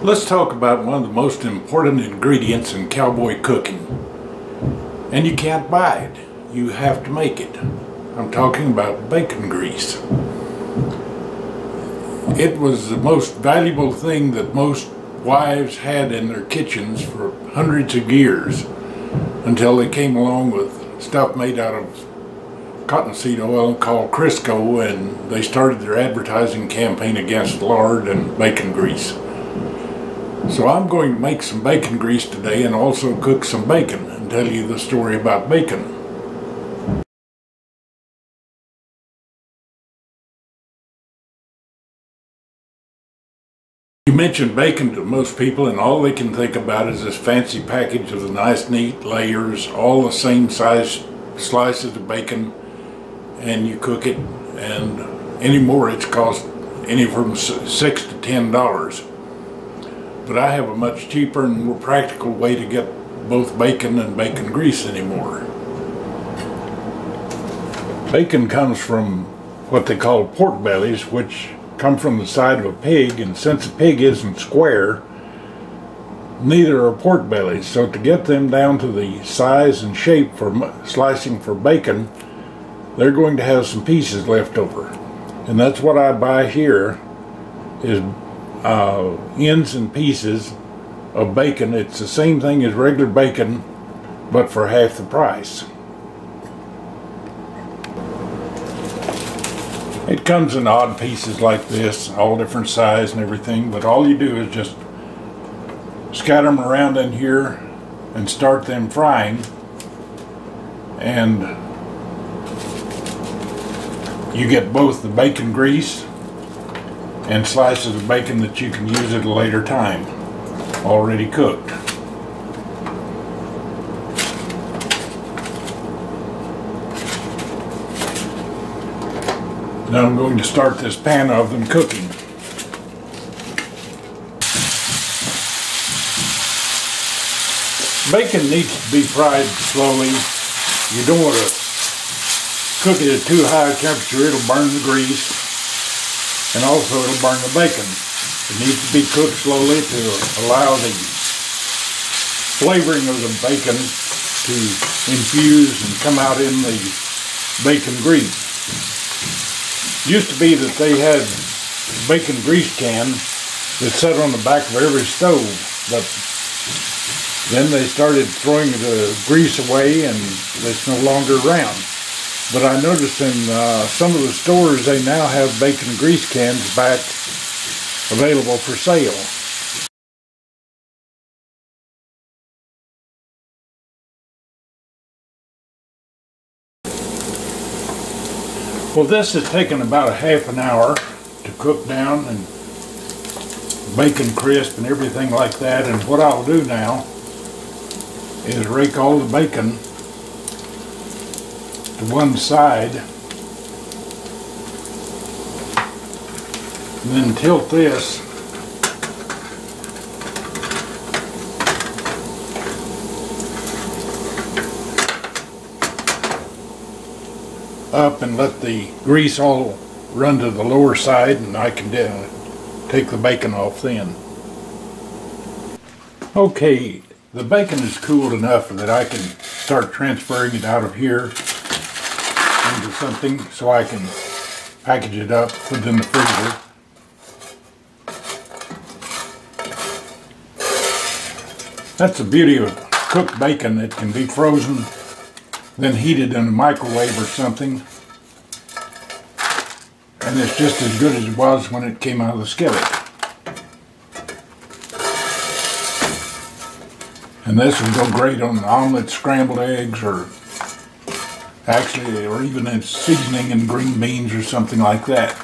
Let's talk about one of the most important ingredients in cowboy cooking. And you can't buy it. You have to make it. I'm talking about bacon grease. It was the most valuable thing that most wives had in their kitchens for hundreds of years until they came along with stuff made out of cottonseed oil called Crisco, and they started their advertising campaign against lard and bacon grease. So I'm going to make some bacon grease today and also cook some bacon and tell you the story about bacon. You mention bacon to most people and all they can think about is this fancy package of the nice neat layers, all the same size slices of bacon, and you cook it, and anymore it's cost anywhere from $6 to $10. But I have a much cheaper and more practical way to get both bacon and bacon grease anymore. Bacon comes from what they call pork bellies, which come from the side of a pig, and since a pig isn't square, neither are pork bellies. So to get them down to the size and shape for slicing for bacon, they're going to have some pieces left over. And that's what I buy here, is ends and pieces of bacon. It's the same thing as regular bacon, but for half the price. It comes in odd pieces like this, all different size and everything, but all you do is just scatter them around in here and start them frying, and you get both the bacon grease and slices of bacon that you can use at a later time, already cooked. Now I'm going to start this pan of them cooking. Bacon needs to be fried slowly. You don't want to cook it at too high a temperature, it'll burn the grease. And also it'll burn the bacon. It needs to be cooked slowly to allow the flavoring of the bacon to infuse and come out in the bacon grease. It used to be that they had bacon grease can that sat on the back of every stove, but then they started throwing the grease away and it's no longer around. But I noticed in some of the stores they now have bacon grease cans back available for sale. Well, this has taken about a half an hour to cook down and bacon crisp and everything like that. And what I'll do now is rake all the bacon to one side, and then tilt this up and let the grease all run to the lower side, and I can take the bacon off then. Okay, the bacon is cooled enough that I can start transferring it out of here into something so I can package it up, put it in the freezer. That's the beauty of cooked bacon. It can be frozen, then heated in a microwave or something, and it's just as good as it was when it came out of the skillet. And this would go great on omelets, scrambled eggs, or even in seasoning and green beans or something like that.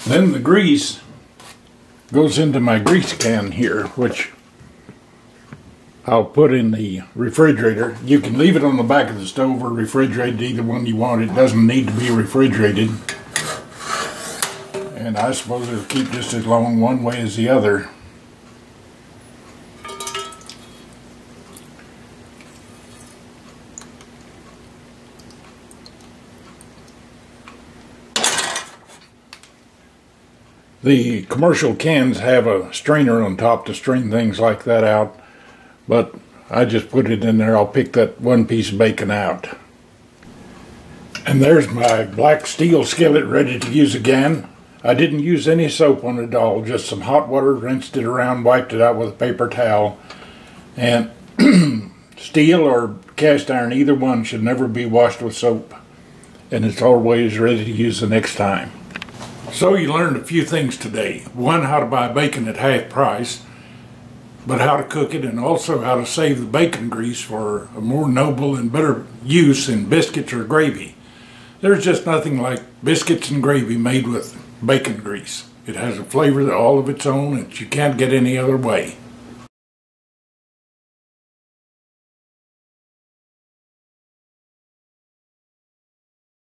Then the grease goes into my grease can here, which I'll put in the refrigerator. You can leave it on the back of the stove or refrigerated, either one you want. It doesn't need to be refrigerated. And I suppose it'll keep just as long one way as the other. The commercial cans have a strainer on top to strain things like that out, but I just put it in there. I'll pick that one piece of bacon out. And there's my black steel skillet ready to use again. I didn't use any soap on it at all, just some hot water, rinsed it around, wiped it out with a paper towel. And steel or cast iron, either one should never be washed with soap. And it's always ready to use the next time. So you learned a few things today. One, how to buy bacon at half price, but how to cook it, and also how to save the bacon grease for a more noble and better use in biscuits or gravy. There's just nothing like biscuits and gravy made with bacon grease. It has a flavor all of its own that you can't get any other way.